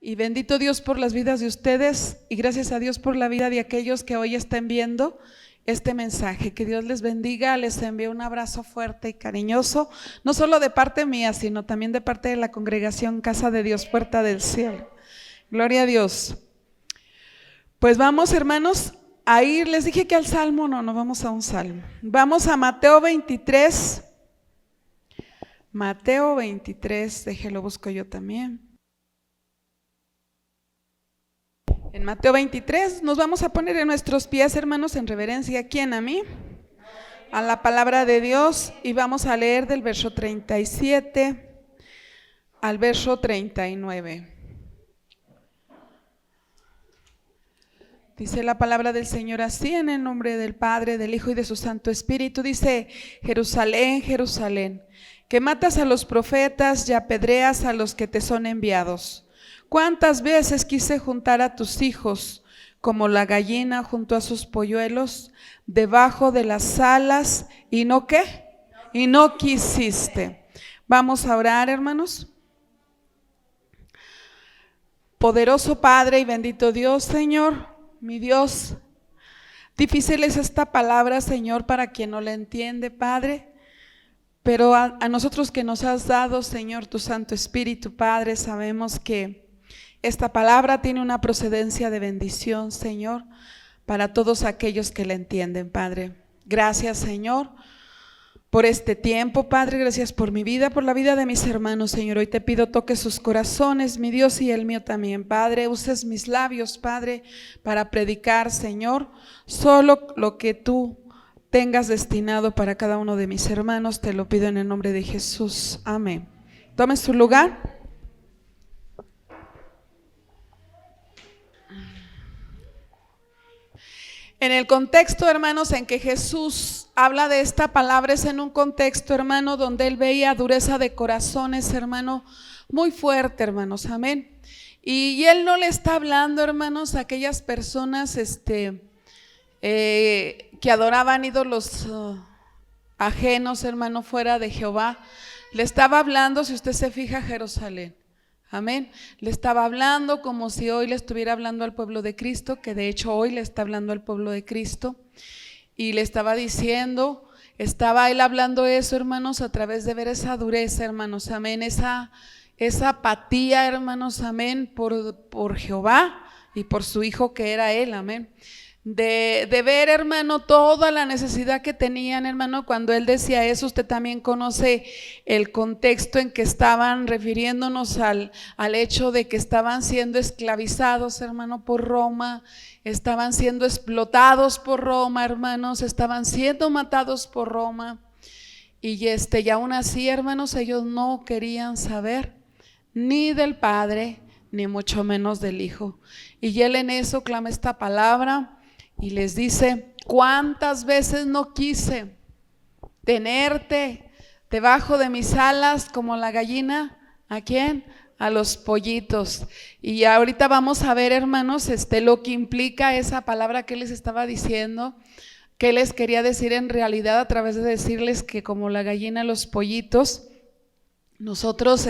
Y bendito Dios por las vidas de ustedes y gracias a Dios por la vida de aquellos que hoy están viendo este mensaje. Que Dios les bendiga, les envío un abrazo fuerte y cariñoso, no solo de parte mía, sino también de parte de la congregación Casa de Dios, Puerta del Cielo. Gloria a Dios. Pues vamos, hermanos, a ir, les dije que al Salmo, no vamos a un Salmo. Vamos a Mateo 23. Mateo 23, déjelo busco yo también. En Mateo 23 nos vamos a poner en nuestros pies, hermanos, en reverencia. ¿A quién? ¿A mí? A la palabra de Dios, y vamos a leer del verso 37 al verso 39. Dice la palabra del Señor así, en el nombre del Padre, del Hijo y de su Santo Espíritu. Dice: Jerusalén, Jerusalén, que matas a los profetas y apedreas a los que te son enviados. ¿Cuántas veces quise juntar a tus hijos como la gallina junto a sus polluelos debajo de las alas? ¿Y no qué? Y no quisiste. Vamos a orar, hermanos. Poderoso Padre y bendito Dios, Señor, mi Dios, difícil es esta palabra, Señor, para quien no la entiende, Padre, pero a nosotros que nos has dado, Señor, tu Santo Espíritu, Padre, sabemos que esta palabra tiene una procedencia de bendición, Señor, para todos aquellos que la entienden, Padre. Gracias, Señor, por este tiempo, Padre. Gracias por mi vida, por la vida de mis hermanos, Señor. Hoy te pido toques sus corazones, mi Dios, y el mío también, Padre. Uses mis labios, Padre, para predicar, Señor, solo lo que tú tengas destinado para cada uno de mis hermanos. Te lo pido en el nombre de Jesús. Amén. Tome su lugar. En el contexto, hermanos, en que Jesús habla de esta palabra, es en un contexto, hermano, donde él veía dureza de corazones, hermano, muy fuerte, hermanos, amén. Y él no le está hablando, hermanos, a aquellas personas que adoraban ídolos ajenos, hermano, fuera de Jehová. Le estaba hablando, si usted se fija, a Jerusalén. Amén. Le estaba hablando como si hoy le estuviera hablando al pueblo de Cristo, que de hecho hoy le está hablando al pueblo de Cristo, y le estaba diciendo, estaba él hablando eso, hermanos, a través de ver esa dureza, hermanos, amén, esa apatía, hermanos, amén, por Jehová y por su hijo que era él, amén. De ver, hermano, toda la necesidad que tenían, hermano. Cuando él decía eso, usted también conoce el contexto en que estaban refiriéndonos al hecho de que estaban siendo esclavizados, hermano, por Roma, estaban siendo explotados por Roma, hermanos, estaban siendo matados por Roma, y aún así, hermanos, ellos no querían saber ni del Padre, ni mucho menos del Hijo. Y él en eso clama esta palabra y les dice: ¿cuántas veces no quise tenerte debajo de mis alas como la gallina? ¿A quién? A los pollitos. Y ahorita vamos a ver, hermanos, lo que implica esa palabra que les estaba diciendo, que les quería decir en realidad a través de decirles que como la gallina a los pollitos, nosotros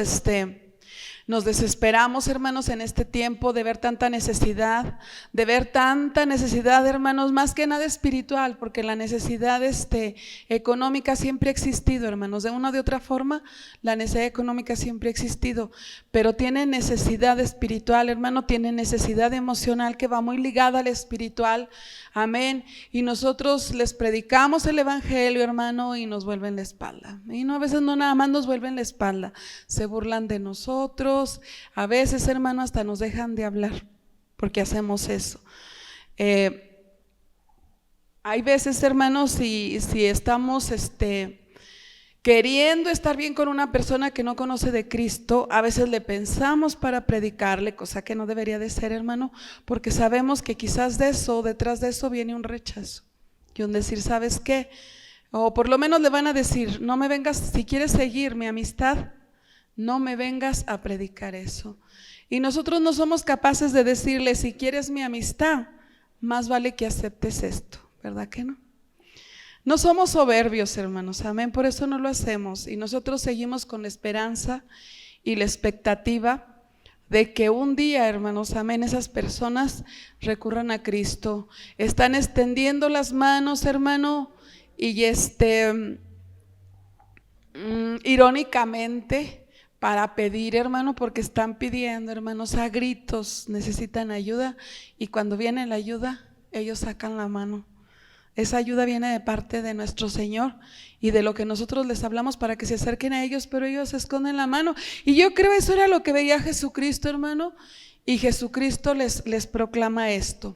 nos desesperamos, hermanos, en este tiempo de ver tanta necesidad, hermanos, más que nada espiritual, porque la necesidad económica siempre ha existido, hermanos, de una o de otra forma, la necesidad económica siempre ha existido, pero tiene necesidad espiritual, hermano, tiene necesidad emocional que va muy ligada al espiritual, amén, y nosotros les predicamos el evangelio, hermano, y nos vuelven la espalda, y no, a veces no nada más nos vuelven la espalda, se burlan de nosotros. A veces, hermano, hasta nos dejan de hablar porque hacemos eso. Hay veces, hermanos, si estamos queriendo estar bien con una persona que no conoce de Cristo, a veces le pensamos para predicarle, cosa que no debería de ser, hermano, porque sabemos que quizás detrás de eso viene un rechazo y un decir, ¿sabes qué? O por lo menos le van a decir, no me vengas, si quieres seguir mi amistad, no me vengas a predicar eso. Y nosotros no somos capaces de decirle, si quieres mi amistad, más vale que aceptes esto, ¿verdad que no? No somos soberbios, hermanos, amén, por eso no lo hacemos. Y nosotros seguimos con la esperanza y la expectativa de que un día, hermanos, amén, esas personas recurran a Cristo. Están extendiendo las manos, hermano, y irónicamente para pedir, hermano, porque están pidiendo, hermanos, a gritos, necesitan ayuda, y cuando viene la ayuda, ellos sacan la mano. Esa ayuda viene de parte de nuestro Señor y de lo que nosotros les hablamos para que se acerquen a ellos, pero ellos esconden la mano. Y yo creo eso era lo que veía Jesucristo, hermano, y Jesucristo les proclama esto.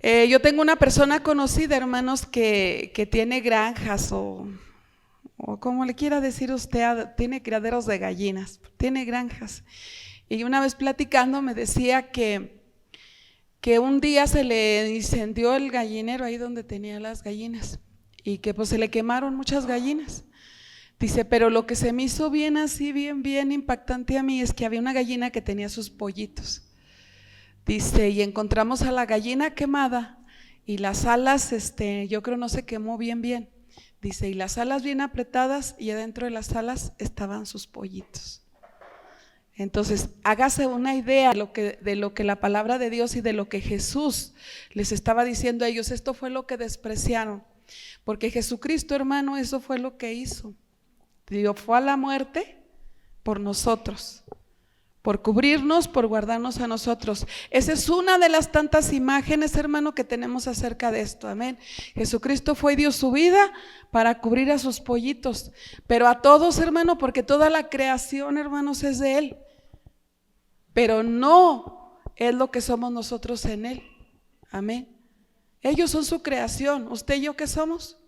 Yo tengo una persona conocida, hermanos, que tiene granjas o como le quiera decir usted, tiene criaderos de gallinas, tiene granjas. Y una vez platicando me decía que un día se le incendió el gallinero ahí donde tenía las gallinas y que pues se le quemaron muchas gallinas. Dice, pero lo que se me hizo bien así, bien impactante a mí es que había una gallina que tenía sus pollitos. Dice, y encontramos a la gallina quemada y las alas, yo creo no se quemó bien. Dice, y las alas bien apretadas y adentro de las alas estaban sus pollitos. Entonces, hágase una idea de lo que la palabra de Dios y de lo que Jesús les estaba diciendo a ellos. Esto fue lo que despreciaron, porque Jesucristo, hermano, eso fue lo que hizo. Dios fue a la muerte por nosotros, por cubrirnos, por guardarnos a nosotros. Esa es una de las tantas imágenes, hermano, que tenemos acerca de esto, amén. Jesucristo fue y dio su vida para cubrir a sus pollitos, pero a todos, hermano, porque toda la creación, hermanos, es de Él. Pero no es lo que somos nosotros en Él, amén. Ellos son su creación, ¿usted y yo qué somos?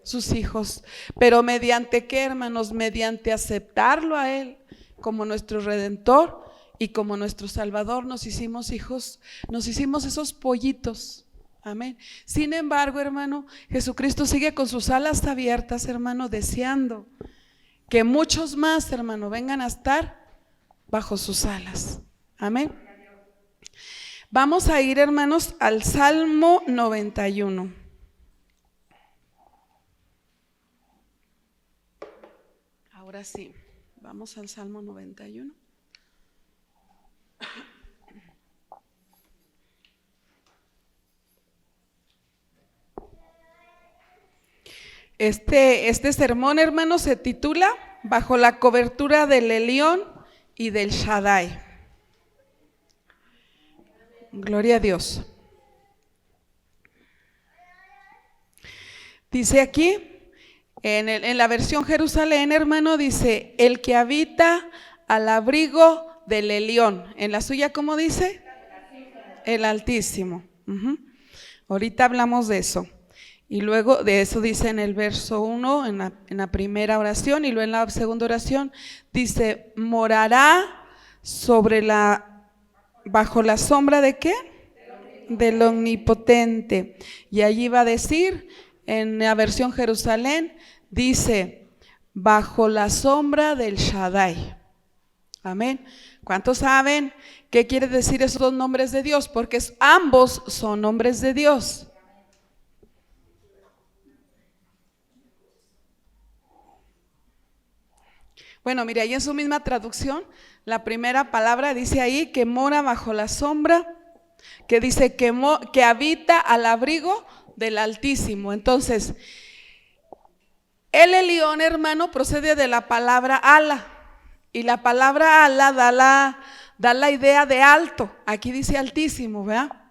Sus hijos. Pero mediante qué, hermanos, mediante aceptarlo a Él como nuestro Redentor y como nuestro Salvador, nos hicimos hijos, nos hicimos esos pollitos, amén. Sin embargo, hermano, Jesucristo sigue con sus alas abiertas, hermano, deseando que muchos más, hermano, vengan a estar bajo sus alas, amén. Vamos a ir, hermanos, al Salmo 91. Ahora sí, vamos al Salmo 91. Este sermón, hermano, se titula Bajo la cobertura del Elión y del Shaddai. Gloria a Dios. Dice aquí, en la versión Jerusalén, hermano, dice, el que habita al abrigo del Elión. En la suya, ¿cómo dice? El Altísimo. Ahorita hablamos de eso. Y luego de eso dice en el verso 1, en la primera oración, y luego en la segunda oración, dice, morará bajo la sombra ¿de qué? Del Omnipotente. Y allí va a decir, en la versión Jerusalén, dice, bajo la sombra del Shaddai. Amén. ¿Cuántos saben qué quiere decir esos dos nombres de Dios? Porque ambos son nombres de Dios. Bueno, mire, ahí en su misma traducción, la primera palabra dice ahí que mora bajo la sombra, que dice que habita al abrigo del Altísimo. Entonces, el Elión, hermano, procede de la palabra ala, y la palabra ala da la idea de alto. Aquí dice Altísimo, ¿verdad?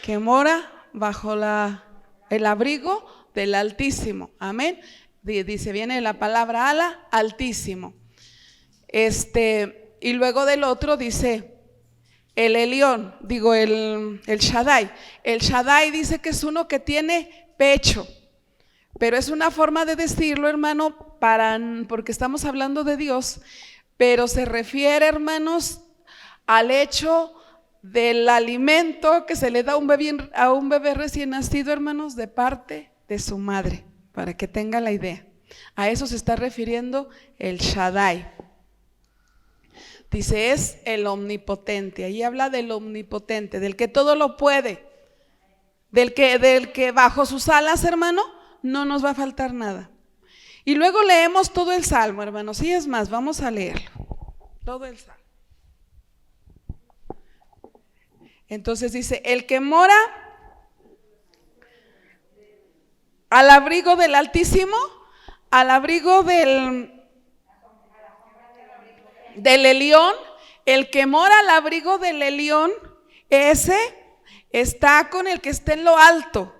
Que mora bajo el abrigo del Altísimo, amén. Dice, viene la palabra ala, Altísimo. Y luego del otro dice el Elión, el Shaddai. El Shaddai dice que es uno que tiene pecho, pero es una forma de decirlo, hermano, porque estamos hablando de Dios, pero se refiere, hermanos, al hecho del alimento que se le da a un bebé recién nacido, hermanos, de parte de su madre, para que tenga la idea. A eso se está refiriendo el Shaddai. Dice, es el omnipotente. Ahí habla del omnipotente, del que todo lo puede, del que bajo sus alas, hermano, no nos va a faltar nada. Y luego leemos todo el Salmo, hermanos. Y es más, vamos a leerlo, todo el Salmo. Entonces dice, el que mora al abrigo del Altísimo, al abrigo del Elión, el que mora al abrigo del Elión, ese está con el que está en lo alto,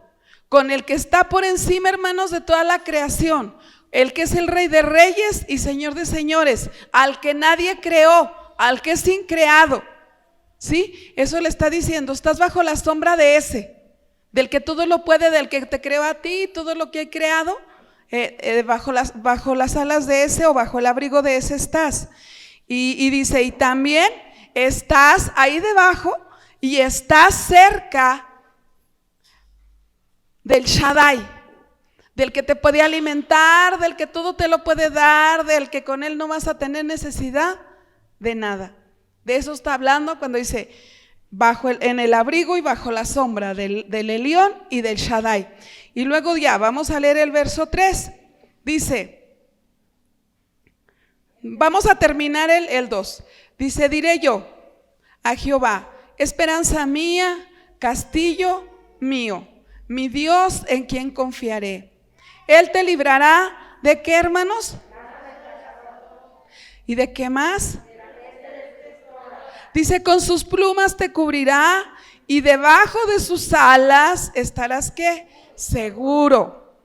con el que está por encima, hermanos, de toda la creación, el que es el Rey de Reyes y Señor de Señores, al que nadie creó, al que es increado. ¿Sí? Eso le está diciendo, estás bajo la sombra de ese, del que todo lo puede, del que te creó a ti, todo lo que he creado, bajo las alas de ese o bajo el abrigo de ese estás. Y dice, y también estás ahí debajo y estás cerca del Shaddai, del que te puede alimentar, del que todo te lo puede dar, del que con él no vas a tener necesidad de nada. De eso está hablando cuando dice, en el abrigo y bajo la sombra del Elión y del Shaddai. Y luego ya, vamos a leer el verso 3. Dice, vamos a terminar el 2. Dice, diré yo a Jehová, esperanza mía, castillo mío, mi Dios en quien confiaré. Él te librará, ¿de qué, hermanos? ¿Y de qué más? Dice, con sus plumas te cubrirá y debajo de sus alas estarás, ¿qué? Seguro.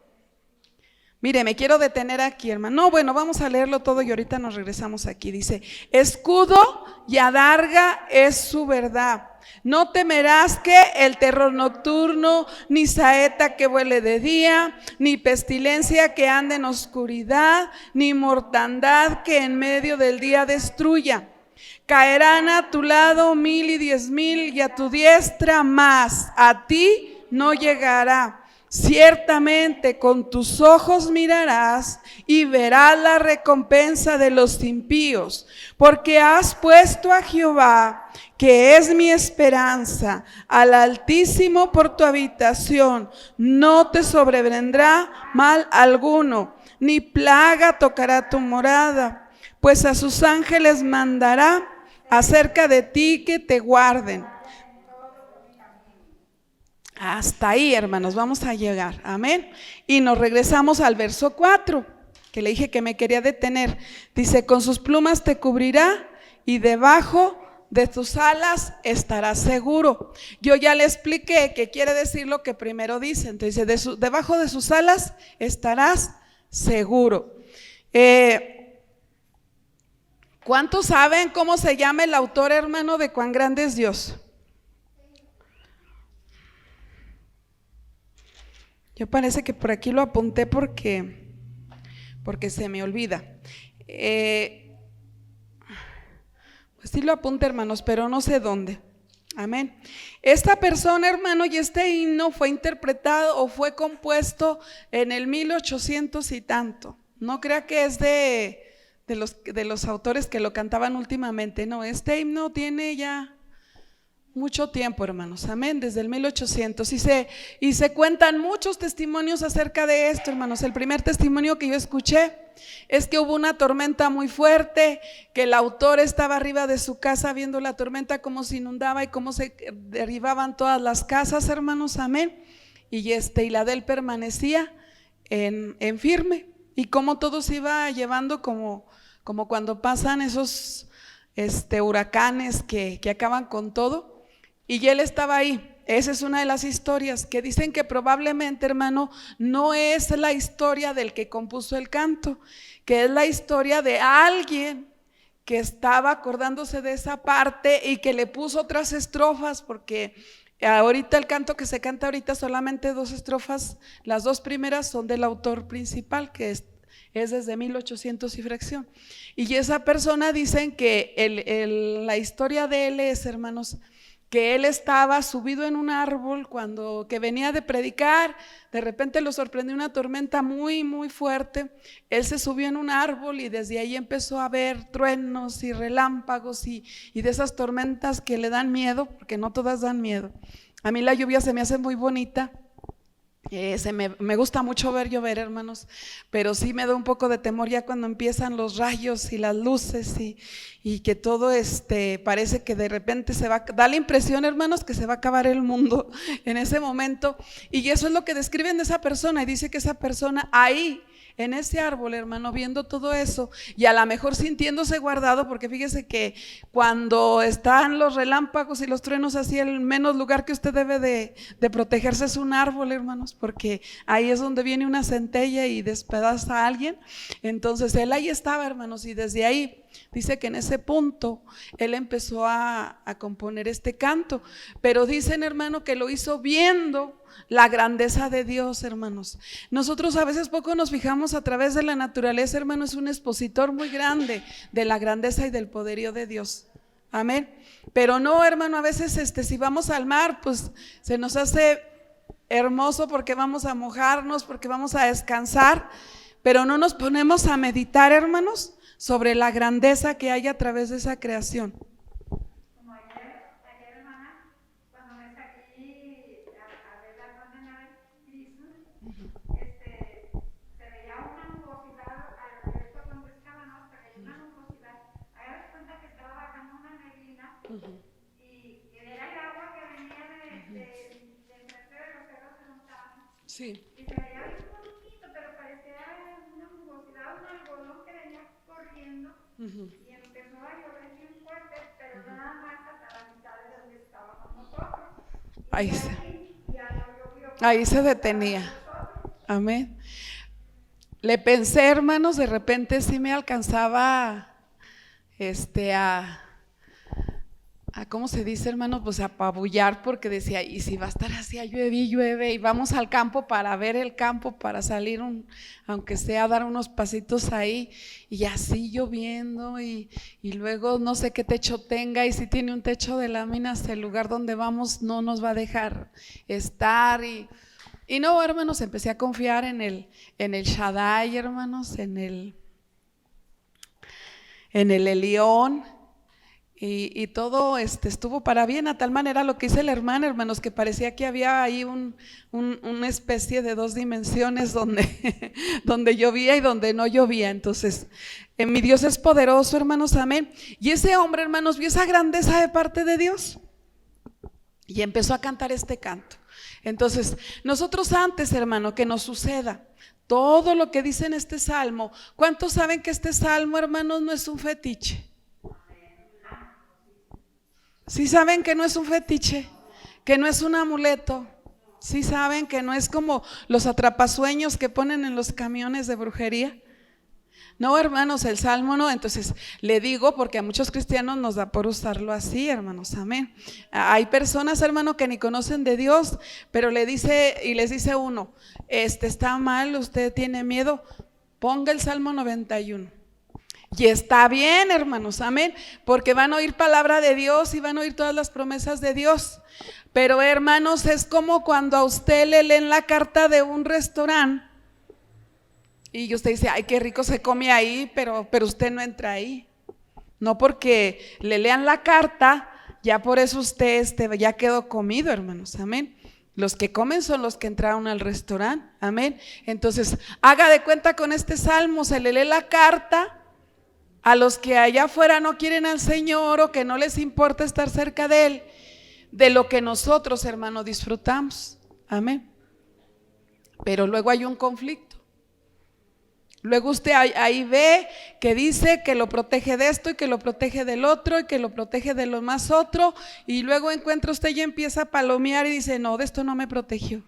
Mire, me quiero detener aquí, hermano. No, bueno, vamos a leerlo todo y ahorita nos regresamos aquí. Dice, escudo y adarga es su verdad. No temerás que el terror nocturno, ni saeta que vuele de día, ni pestilencia que ande en oscuridad, ni mortandad que en medio del día destruya. Caerán a tu lado 1000 y 10,000 y a tu diestra, mas a ti no llegará. Ciertamente con tus ojos mirarás y verás la recompensa de los impíos, porque has puesto a Jehová, que es mi esperanza, al Altísimo por tu habitación. No te sobrevendrá mal alguno, ni plaga tocará tu morada, pues a sus ángeles mandará acerca de ti que te guarden. Hasta ahí, hermanos, vamos a llegar, amén. Y nos regresamos al verso 4, que le dije que me quería detener. Dice, con sus plumas te cubrirá y debajo de tus alas estarás seguro. Yo ya le expliqué que quiere decir lo que primero dice. Entonces, debajo de sus alas estarás seguro. ¿Cuántos saben cómo se llama el autor, hermano, de Cuán grande es Dios? Yo parece que por aquí lo apunté porque se me olvida. Pues sí lo apunté, hermanos, pero no sé dónde. Amén. Esta persona, hermano, y este himno fue interpretado o fue compuesto en el 1800 y tanto. No crea que es de los autores que lo cantaban últimamente. No, este himno tiene ya mucho tiempo, hermanos, amén, desde el 1800 y se cuentan muchos testimonios acerca de esto, hermanos. El primer testimonio que yo escuché es que hubo una tormenta muy fuerte, que el autor estaba arriba de su casa viendo la tormenta, cómo se inundaba y cómo se derribaban todas las casas, hermanos, amén, y la de él permanecía en firme, y cómo todo se iba llevando como cuando pasan esos huracanes que acaban con todo. Y él estaba ahí. Esa es una de las historias que dicen que probablemente, hermano, no es la historia del que compuso el canto, que es la historia de alguien que estaba acordándose de esa parte y que le puso otras estrofas, porque ahorita el canto que se canta ahorita solamente 2 estrofas, las 2 primeras son del autor principal, que es desde 1800 y fracción. Y esa persona dicen que la historia de él es, hermanos, que él estaba subido en un árbol que venía de predicar. De repente lo sorprendió una tormenta muy muy fuerte. Él se subió en un árbol y desde ahí empezó a ver truenos y relámpagos y de esas tormentas que le dan miedo, porque no todas dan miedo. A mí la lluvia se me hace muy bonita, Me gusta mucho ver llover, hermanos, pero sí me da un poco de temor ya cuando empiezan los rayos y las luces y que todo parece que de repente da la impresión, hermanos, que se va a acabar el mundo en ese momento. Y eso es lo que describen de esa persona, y dice que esa persona ahí en ese árbol, hermano, viendo todo eso y a lo mejor sintiéndose guardado, porque fíjese que cuando están los relámpagos y los truenos, así el menos lugar que usted debe de protegerse es un árbol, hermanos, porque ahí es donde viene una centella y despedaza a alguien. Entonces él ahí estaba, hermanos, y desde ahí dice que en ese punto él empezó a componer este canto, pero dicen, hermano, que lo hizo viendo la grandeza de Dios, hermanos. Nosotros a veces poco nos fijamos a través de la naturaleza, hermano, es un expositor muy grande de la grandeza y del poderío de Dios. Amén. Pero no, hermano, a veces si vamos al mar, pues se nos hace hermoso porque vamos a mojarnos, porque vamos a descansar, pero no nos ponemos a meditar, hermanos, sobre la grandeza que hay a través de esa creación. Como ayer hermana, cuando me salí a ver la condena de Cristo, se veía una nubosidad alrededor donde estábamos, pero hay una nubosidad. Ahí das cuenta que estaba bajando una neblina y era el agua que venía de enfrente de los cerros que no estaban. Sí. Y se veía bien bonito, pero parecía una nubosidad, un algodón que venía corriendo. Y empezó a llover bien fuerte, pero nada más hasta la mitad de donde estábamos nosotros. Ahí se detenía. Amén. Le pensé, hermanos, de repente sí me alcanzaba a ¿cómo se dice, hermano? Pues a apabullar, porque decía, y si va a estar así, llueve y llueve, y vamos al campo para ver el campo, para salir aunque sea dar unos pasitos ahí, y así lloviendo, y luego no sé qué techo tenga, y si tiene un techo de láminas, el lugar donde vamos no nos va a dejar estar, y no, hermanos, empecé a confiar en el Shaddai, hermanos, en el Elión. Y todo estuvo para bien, a tal manera lo que dice la hermana, hermanos, que parecía que había ahí una especie de dos dimensiones donde llovía y donde no llovía. Entonces, mi Dios es poderoso, hermanos, amén. Y ese hombre, hermanos, vio esa grandeza de parte de Dios y empezó a cantar este canto. Entonces, nosotros antes, hermano, que nos suceda todo lo que dice en este salmo, ¿cuántos saben que este salmo, hermanos, no es un fetiche? ¿Sí saben que no es un fetiche? Que no es un amuleto. ¿Sí saben que no es como los atrapasueños que ponen en los camiones de brujería? No, hermanos, el salmo no. Entonces le digo porque a muchos cristianos nos da por usarlo así, hermanos, amén. Hay personas, hermano, que ni conocen de Dios, pero les dice uno, está mal, usted tiene miedo, ponga el Salmo 91. Y está bien, hermanos, amén, porque van a oír palabra de Dios y van a oír todas las promesas de Dios. Pero, hermanos, es como cuando a usted le leen la carta de un restaurante y usted dice, ay, qué rico se come ahí, pero usted no entra ahí. No porque le lean la carta, ya por eso usted ya quedó comido, hermanos, amén. Los que comen son los que entraron al restaurante, amén. Entonces, haga de cuenta con este salmo, se le lee la carta a los que allá afuera no quieren al Señor o que no les importa estar cerca de Él, de lo que nosotros, hermano, disfrutamos, amén. Pero luego hay un conflicto. Luego usted ahí ve que dice que lo protege de esto y que lo protege del otro y que lo protege de lo más otro, y luego encuentra usted y empieza a palomear y dice, no, de esto no me protegió.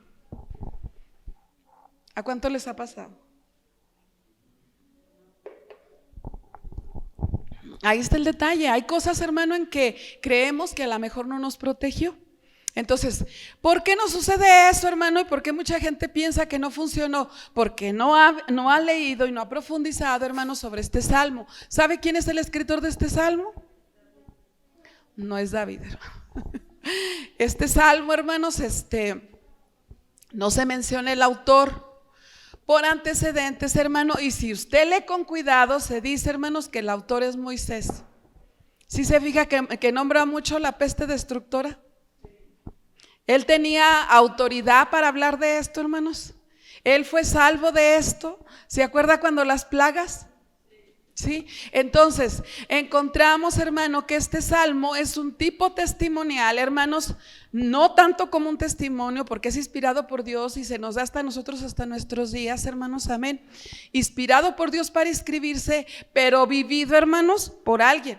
¿A cuánto les ha pasado? Ahí está el detalle. Hay cosas, hermano, en que creemos que a lo mejor no nos protegió. Entonces, ¿por qué no sucede eso, hermano? ¿Y por qué mucha gente piensa que no funcionó? Porque no ha leído y no ha profundizado, hermano, sobre este salmo. ¿Sabe quién es el escritor de este salmo? No es David, hermano. Este salmo, hermanos, no se menciona el autor por antecedentes, hermano, y si usted lee con cuidado, se dice, hermanos, que el autor es Moisés. ¿Sí se fija que nombra mucho la peste destructora? Él tenía autoridad para hablar de esto, hermanos. Él fue salvo de esto. ¿Se acuerda cuando las plagas? ¿Sí? Entonces, encontramos, hermano, que este salmo es un tipo testimonial, hermanos, no tanto como un testimonio, porque es inspirado por Dios y se nos da hasta nosotros, hasta nuestros días, hermanos, amén. Inspirado por Dios para escribirse, pero vivido, hermanos, por alguien.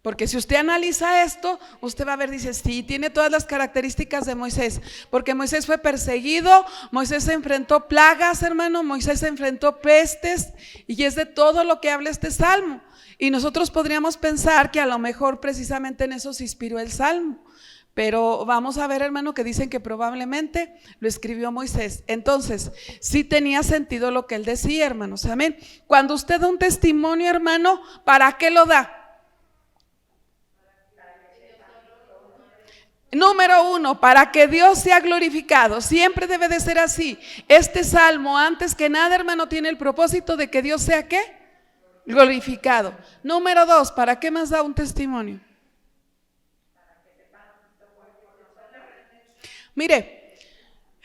Porque si usted analiza esto, usted va a ver, dice, sí, tiene todas las características de Moisés. Porque Moisés fue perseguido, Moisés se enfrentó plagas, hermano, Moisés se enfrentó pestes, y es de todo lo que habla este salmo. Y nosotros podríamos pensar que a lo mejor precisamente en eso se inspiró el salmo. Pero vamos a ver, hermano, que dicen que probablemente lo escribió Moisés. Entonces, sí tenía sentido lo que él decía, hermanos, amén. Cuando usted da un testimonio, hermano, ¿para qué lo da? Número 1, para que Dios sea glorificado. Siempre debe de ser así. Este salmo, antes que nada, hermano, tiene el propósito de que Dios sea ¿qué? Glorificado. Número 2, ¿para qué más da un testimonio? Mire,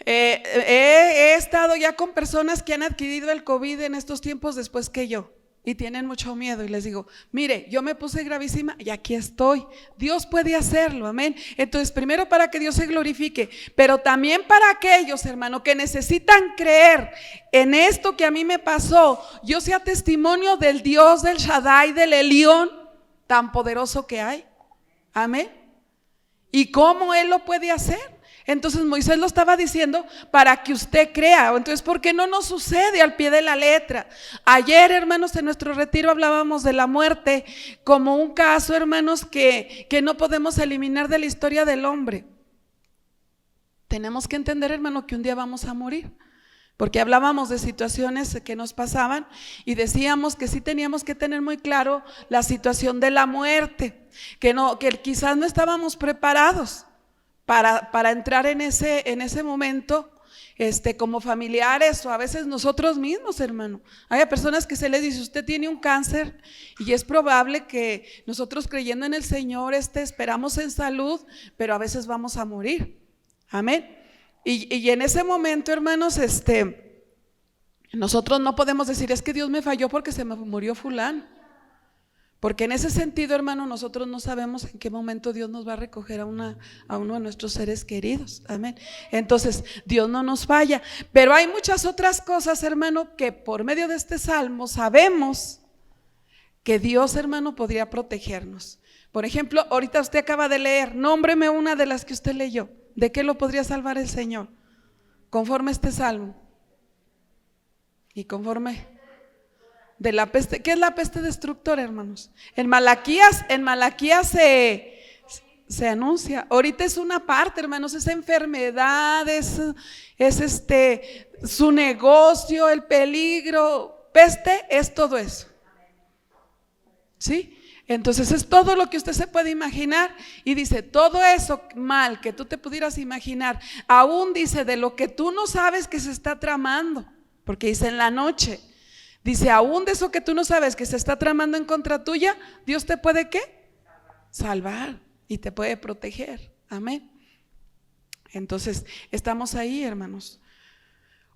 he estado ya con personas que han adquirido el COVID en estos tiempos después que yo. Y tienen mucho miedo y les digo, mire, yo me puse gravísima y aquí estoy. Dios puede hacerlo, amén. Entonces, primero para que Dios se glorifique, pero también para aquellos, hermano, que necesitan creer en esto que a mí me pasó. Yo sea testimonio del Dios del Shaddai, del Elión, tan poderoso que hay, amén. ¿Y cómo Él lo puede hacer? Entonces Moisés lo estaba diciendo para que usted crea. Entonces, ¿por qué no nos sucede al pie de la letra? Ayer, hermanos, en nuestro retiro hablábamos de la muerte como un caso, hermanos, que no podemos eliminar de la historia del hombre. Tenemos que entender, hermano, que un día vamos a morir. Porque hablábamos de situaciones que nos pasaban y decíamos que sí teníamos que tener muy claro la situación de la muerte, que quizás no estábamos preparados para entrar en ese momento, como familiares o a veces nosotros mismos, hermano. Hay personas que se les dice, usted tiene un cáncer y es probable que nosotros creyendo en el Señor esperamos en salud, pero a veces vamos a morir, amén. Y en ese momento, hermanos, nosotros no podemos decir, es que Dios me falló porque se me murió fulano. Porque en ese sentido, hermano, nosotros no sabemos en qué momento Dios nos va a recoger a uno de nuestros seres queridos, amén. Entonces, Dios no nos falla. Pero hay muchas otras cosas, hermano, que por medio de este salmo sabemos que Dios, hermano, podría protegernos. Por ejemplo, ahorita usted acaba de leer, nómbreme una de las que usted leyó. ¿De qué lo podría salvar el Señor? Conforme a este salmo. Y conforme de la peste. ¿Qué es la peste destructora, hermanos? En Malaquías se anuncia. Ahorita es una parte, hermanos, esa enfermedad, es su negocio, el peligro. Peste es todo eso. ¿Sí? Entonces es todo lo que usted se puede imaginar. Y dice, todo eso mal que tú te pudieras imaginar, aún dice de lo que tú no sabes que se está tramando, porque dice en la noche. Dice, aún de eso que tú no sabes que se está tramando en contra tuya, Dios te puede ¿qué? Salvar y te puede proteger, amén. Entonces estamos ahí, hermanos.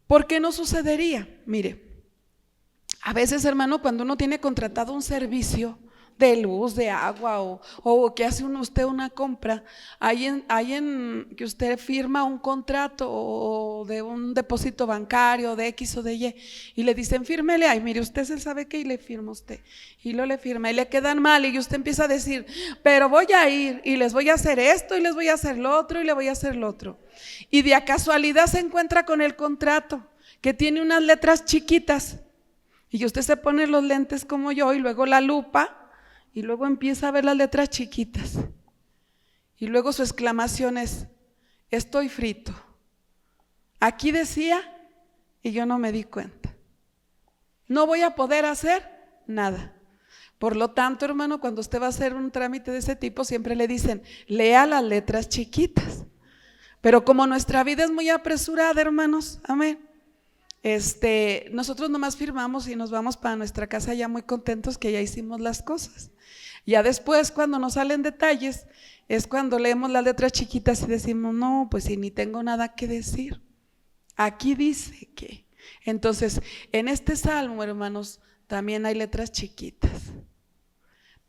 ¿Por qué no sucedería? Mire, a veces, hermano, cuando uno tiene contratado un servicio de luz, de agua o que hace usted una compra, hay en que usted firma un contrato o de un depósito bancario de X o de Y le dicen fírmele, ay mire usted se sabe que y le firma usted y lo le firma y le quedan mal y usted empieza a decir, pero voy a ir y les voy a hacer esto y les voy a hacer lo otro y le voy a hacer lo otro, y de a casualidad se encuentra con el contrato que tiene unas letras chiquitas y usted se pone los lentes como yo y luego la lupa y luego empieza a ver las letras chiquitas. Y luego su exclamación es, estoy frito. Aquí decía y yo no me di cuenta. No voy a poder hacer nada. Por lo tanto, hermano, cuando usted va a hacer un trámite de ese tipo, siempre le dicen, lea las letras chiquitas. Pero como nuestra vida es muy apresurada, hermanos, amén. Nosotros nomás firmamos y nos vamos para nuestra casa ya muy contentos que ya hicimos las cosas. Ya después, cuando nos salen detalles, es cuando leemos las letras chiquitas y decimos, no, pues si ni tengo nada que decir. Aquí dice que. Entonces, en este salmo, hermanos, también hay letras chiquitas.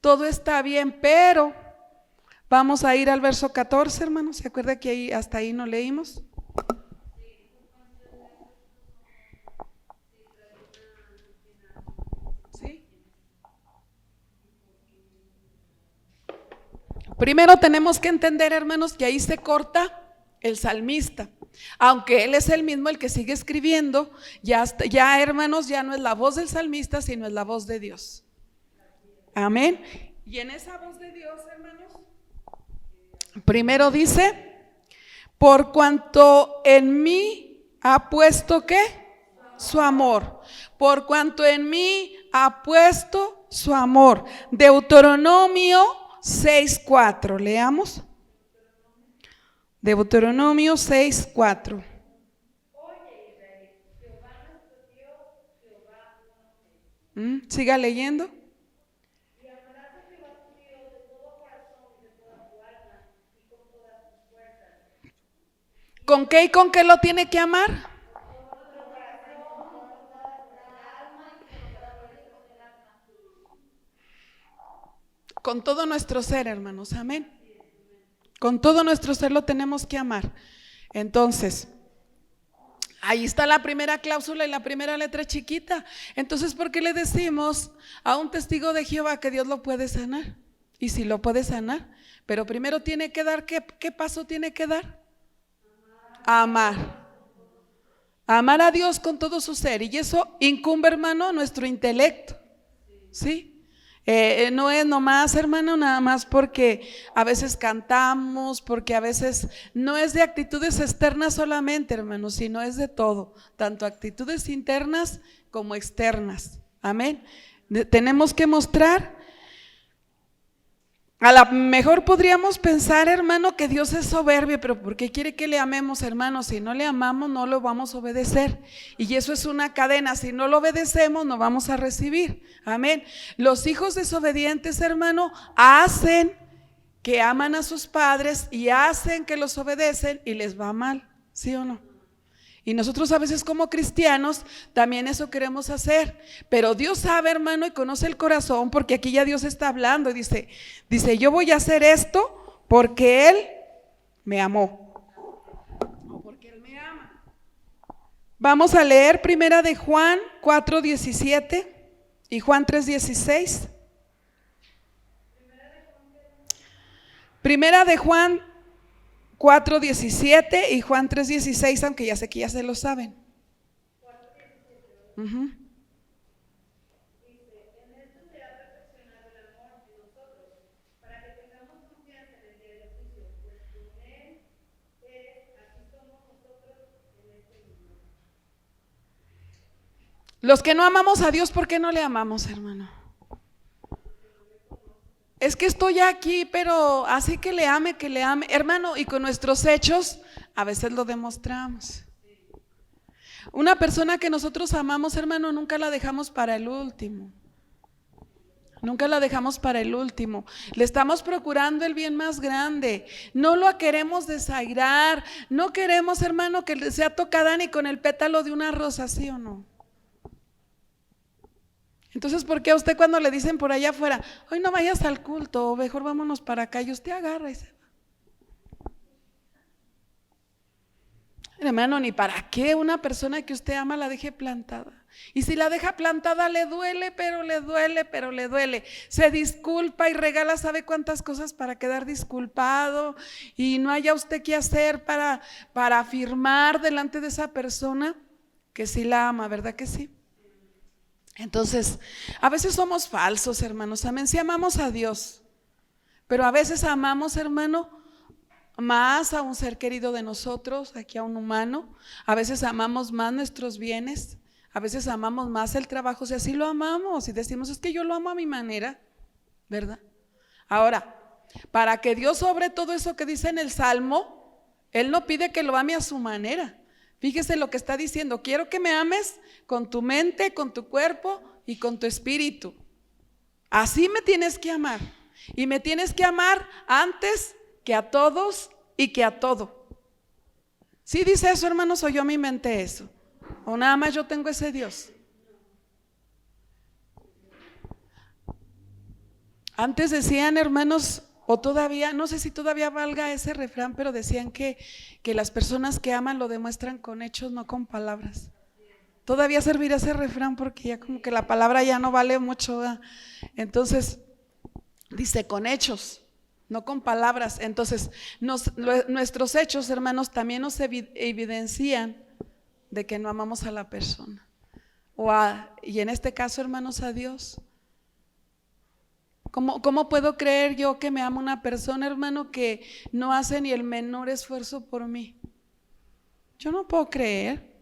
Todo está bien, pero vamos a ir al verso 14, hermanos. ¿Se acuerda que ahí, hasta ahí no leímos? ¿Sí? Primero tenemos que entender, hermanos, que ahí se corta el salmista. Aunque él es el mismo el que sigue escribiendo, ya, hermanos, ya no es la voz del salmista, sino es la voz de Dios. Amén. Y en esa voz de Dios, hermanos, primero dice, por cuanto en mí ha puesto ¿qué? Su amor. Por cuanto en mí ha puesto su amor. Deuteronomio 6:4, leamos. Deuteronomio 6:4. Siga leyendo. ¿Con qué y con qué lo tiene que amar? Con todo nuestro ser, hermanos, amén. Con todo nuestro ser lo tenemos que amar. Entonces, ahí está la primera cláusula y la primera letra chiquita. Entonces, ¿por qué le decimos a un testigo de Jehová que Dios lo puede sanar? Y si lo puede sanar, pero primero tiene que dar, ¿qué paso tiene que dar? Amar. Amar a Dios con todo su ser. Y eso incumbe, hermano, nuestro intelecto. ¿Sí? No es nomás, hermano, nada más porque a veces cantamos, porque a veces no es de actitudes externas solamente, hermano, sino es de todo, tanto actitudes internas como externas. Amén. Tenemos que mostrar. A lo mejor podríamos pensar, hermano, que Dios es soberbio, pero ¿por qué quiere que le amemos, hermano? Si no le amamos, no lo vamos a obedecer. Y eso es una cadena, si no lo obedecemos, no vamos a recibir. Amén. Los hijos desobedientes, hermano, hacen que aman a sus padres y hacen que los obedecen y les va mal, ¿sí o no? Y nosotros a veces como cristianos también eso queremos hacer, pero Dios sabe, hermano, y conoce el corazón, porque aquí ya Dios está hablando y dice, yo voy a hacer esto porque Él me amó, o porque Él me ama. Vamos a leer primera de Juan 4:17 y Juan 3:16. Primera de Juan 4:17 y Juan 3:16, aunque ya sé que ya se lo saben. Los que no amamos a Dios, ¿por qué no le amamos, hermano? Es que estoy aquí, pero así que le ame, hermano, y con nuestros hechos a veces lo demostramos. Una persona que nosotros amamos, hermano, nunca la dejamos para el último. Nunca la dejamos para el último. Le estamos procurando el bien más grande. No lo queremos desairar. No queremos, hermano, que sea tocada ni con el pétalo de una rosa, ¿sí o no? Entonces, ¿por qué a usted cuando le dicen por allá afuera, hoy no vayas al culto, o mejor vámonos para acá, y usted agarra y se va? Hermano, ni para qué una persona que usted ama la deje plantada. Y si la deja plantada le duele, pero le duele. Se disculpa y regala sabe cuántas cosas para quedar disculpado y no haya usted qué hacer para afirmar delante de esa persona que sí la ama, ¿verdad que sí? Entonces, a veces somos falsos, hermanos, amén, sí amamos a Dios, pero a veces amamos, hermano, más a un ser querido de nosotros, aquí a un humano. A veces amamos más nuestros bienes, a veces amamos más el trabajo, o sea, sí lo amamos y decimos, es que yo lo amo a mi manera, ¿verdad? Ahora, para que Dios obre todo eso que dice en el Salmo, Él no pide que lo ame a su manera. Fíjese lo que está diciendo, quiero que me ames con tu mente, con tu cuerpo y con tu espíritu. Así me tienes que amar. Y me tienes que amar antes que a todos y que a todo. ¿Sí dice eso, hermanos, o yo me inventé eso? ¿O nada más yo tengo ese Dios? Antes decían, hermanos, o todavía, no sé si todavía valga ese refrán, pero decían que las personas que aman lo demuestran con hechos, no con palabras. Todavía servirá ese refrán porque ya como que la palabra ya no vale mucho, ¿verdad? Entonces, dice con hechos, no con palabras. Entonces, nuestros hechos, hermanos, también nos evidencian de que no amamos a la persona. Y en este caso, hermanos, a Dios. ¿Cómo puedo creer yo que me ama una persona, hermano, que no hace ni el menor esfuerzo por mí? Yo no puedo creer.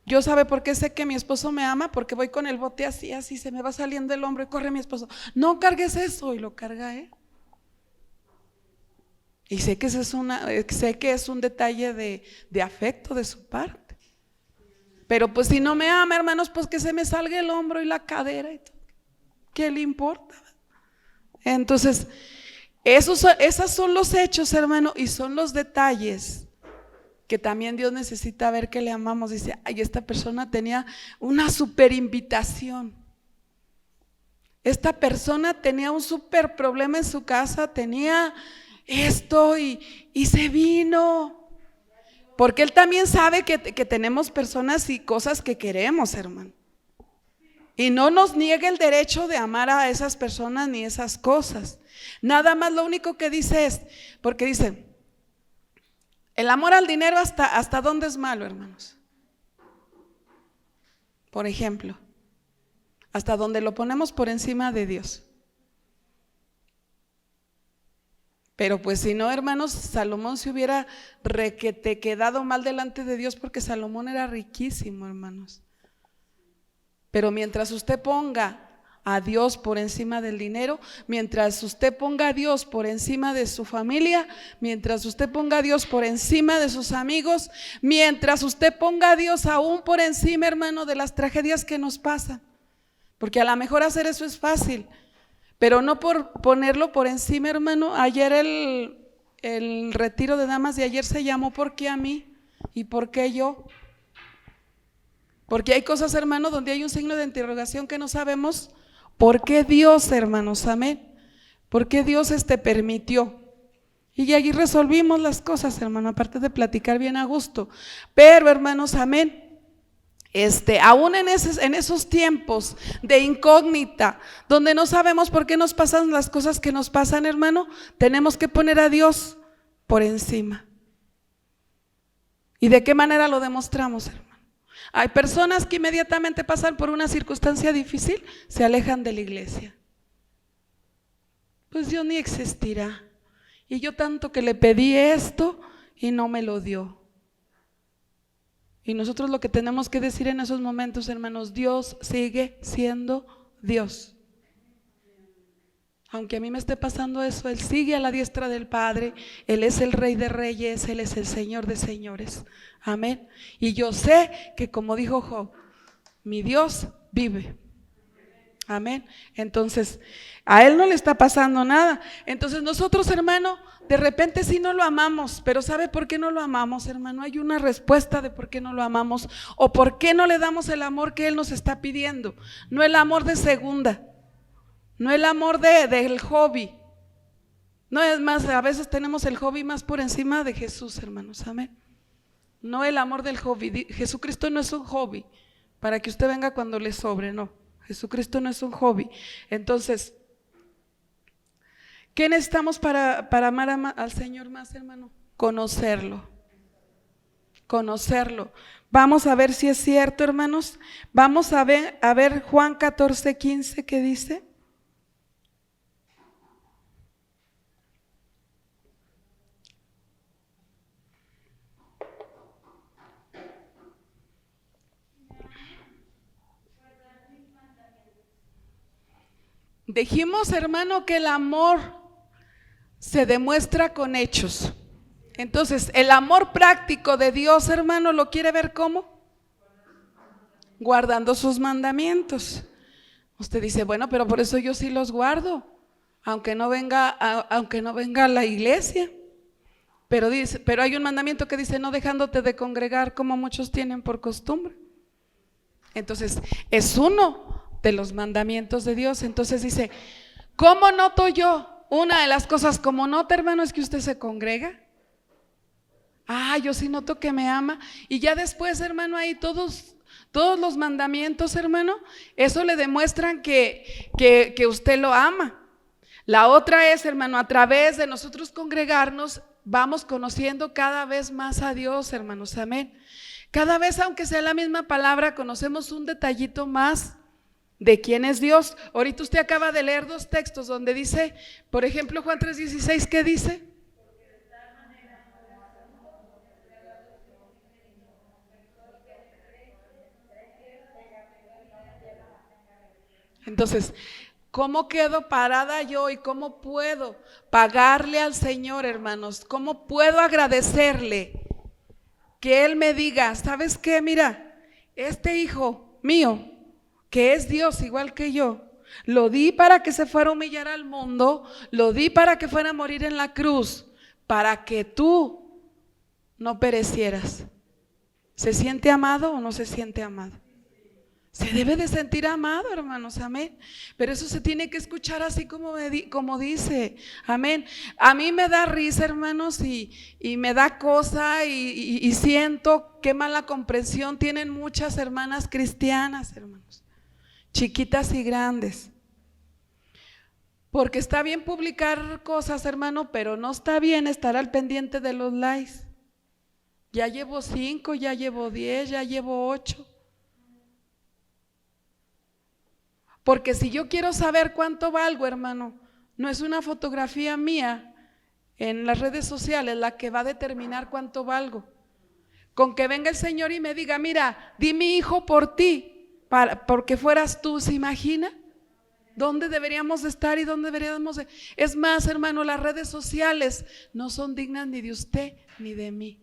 Yo sabe por qué sé que mi esposo me ama, porque voy con el bote así, se me va saliendo el hombro y corre mi esposo. No cargues eso, y lo carga él. Y sé que es un detalle de afecto de su parte. Pero pues si no me ama, hermanos, pues que se me salga el hombro y la cadera y todo. ¿Qué le importa? Entonces, esos son los hechos, hermano, y son los detalles que también Dios necesita ver que le amamos. Dice, ay, esta persona tenía una super invitación. Esta persona tenía un super problema en su casa, tenía esto y se vino. Porque Él también sabe que tenemos personas y cosas que queremos, hermano. Y no nos niega el derecho de amar a esas personas ni esas cosas. Nada más lo único que dice es, porque dice, el amor al dinero hasta dónde es malo, hermanos. Por ejemplo, hasta donde lo ponemos por encima de Dios. Pero pues si no, hermanos, Salomón se hubiera quedado mal delante de Dios, porque Salomón era riquísimo, hermanos. Pero mientras usted ponga a Dios por encima del dinero, mientras usted ponga a Dios por encima de su familia, mientras usted ponga a Dios por encima de sus amigos, mientras usted ponga a Dios aún por encima, hermano, de las tragedias que nos pasan, porque a lo mejor hacer eso es fácil, pero no por ponerlo por encima, hermano. Ayer el retiro de damas de ayer se llamó ¿por qué a mí? ¿Y por qué yo? Porque hay cosas, hermano, donde hay un signo de interrogación que no sabemos. ¿Por qué Dios, hermanos? Amén. ¿Por qué Dios permitió? Y allí resolvimos las cosas, hermano, aparte de platicar bien a gusto. Pero, hermanos, amén. Aún en esos tiempos de incógnita, donde no sabemos por qué nos pasan las cosas que nos pasan, hermano, tenemos que poner a Dios por encima. ¿Y de qué manera lo demostramos, hermano? Hay personas que inmediatamente pasan por una circunstancia difícil, se alejan de la iglesia. Pues Dios ni existirá. Y yo tanto que le pedí esto y no me lo dio. Y nosotros lo que tenemos que decir en esos momentos, hermanos, Dios sigue siendo Dios. Aunque a mí me esté pasando eso, Él sigue a la diestra del Padre. Él es el Rey de Reyes, Él es el Señor de Señores. Amén. Y yo sé que, como dijo Job, mi Dios vive. Amén. Entonces, a Él no le está pasando nada. Entonces nosotros, hermano, de repente sí no lo amamos, pero ¿sabe por qué no lo amamos, hermano? Hay una respuesta de por qué no lo amamos, o por qué no le damos el amor que Él nos está pidiendo. No el amor de segunda, no el amor del hobby. No, es más, a veces tenemos el hobby más por encima de Jesús, hermanos. Amén. No el amor del hobby. Jesucristo no es un hobby para que usted venga cuando le sobre, no. Jesucristo no es un hobby. Entonces, ¿qué necesitamos para amar al Señor más, hermano? Conocerlo. Conocerlo. Vamos a ver si es cierto, hermanos. Vamos a ver Juan 14:15, ¿qué dice? Dijimos, hermano, que el amor se demuestra con hechos. Entonces, el amor práctico de Dios, hermano, ¿lo quiere ver cómo? Guardando sus mandamientos. Usted dice, bueno, pero por eso yo sí los guardo, aunque no venga a la iglesia. Pero hay un mandamiento que dice, no dejándote de congregar como muchos tienen por costumbre. Entonces, es uno de los mandamientos de Dios. Entonces dice, ¿cómo noto yo? Una de las cosas como nota, hermano, es que usted se congrega. Yo sí noto que me ama. Y ya después, hermano, ahí todos los mandamientos, hermano, eso le demuestran que usted lo ama. La otra es, hermano, a través de nosotros congregarnos, vamos conociendo cada vez más a Dios, hermanos, amén. Cada vez, aunque sea la misma palabra, conocemos un detallito más de quién es Dios. Ahorita usted acaba de leer 2 textos donde dice, por ejemplo, Juan 3:16, ¿qué dice? Entonces, ¿cómo quedo parada yo y cómo puedo pagarle al Señor, hermanos? ¿Cómo puedo agradecerle? Que Él me diga, ¿sabes qué? Mira, este hijo mío, que es Dios igual que yo, lo di para que se fuera a humillar al mundo, lo di para que fuera a morir en la cruz, para que tú no perecieras. ¿Se siente amado o no se siente amado? Se debe de sentir amado, hermanos, amén. Pero eso se tiene que escuchar así como dice, amén. A mí me da risa, hermanos, y me da cosa y siento qué mala comprensión tienen muchas hermanas cristianas, hermanos, chiquitas y grandes. Porque está bien publicar cosas, hermano, pero no está bien estar al pendiente de los likes. Ya llevo 5, ya llevo 10, ya llevo 8. Porque si yo quiero saber cuánto valgo, hermano, no es una fotografía mía en las redes sociales la que va a determinar cuánto valgo. Con que venga el Señor y me diga, mira, di mi hijo por ti, porque fueras tú, ¿se imagina? ¿Dónde deberíamos de estar y dónde deberíamos de? Es más, hermano, las redes sociales no son dignas ni de usted ni de mí.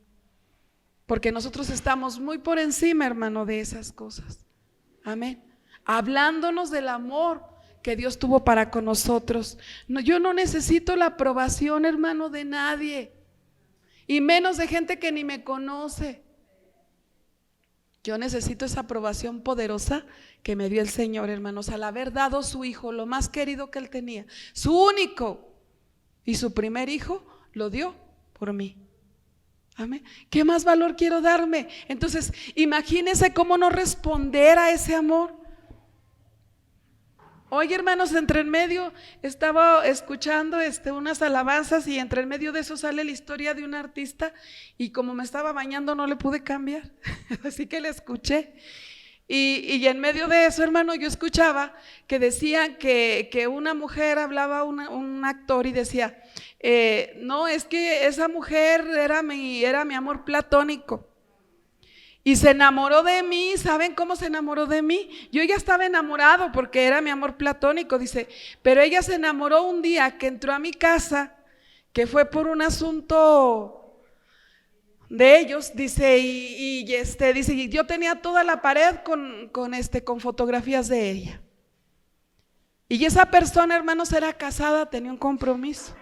Porque nosotros estamos muy por encima, hermano, de esas cosas. Amén. Hablándonos del amor que Dios tuvo para con nosotros. Yo no necesito la aprobación, hermano, de nadie, y menos de gente que ni me conoce. Yo necesito esa aprobación poderosa que me dio el Señor, hermanos, al haber dado su hijo, lo más querido que él tenía, su único y su primer hijo, lo dio por mí. Amén. ¿Qué más valor quiero darme? Entonces, imagínense cómo no responder a ese amor. Hoy, hermanos, entre en medio estaba escuchando unas alabanzas y entre en medio de eso sale la historia de un artista y como me estaba bañando no le pude cambiar, así que le escuché. Y en medio de eso, hermano, yo escuchaba que decían que una mujer hablaba, un actor, y decía, no, es que esa mujer era mi amor platónico. Y se enamoró de mí. ¿Saben cómo se enamoró de mí? Yo ya estaba enamorado porque era mi amor platónico, dice, pero ella se enamoró un día que entró a mi casa, que fue por un asunto de ellos, dice, dice, y yo tenía toda la pared con fotografías de ella. Y esa persona, hermanos, era casada, tenía un compromiso.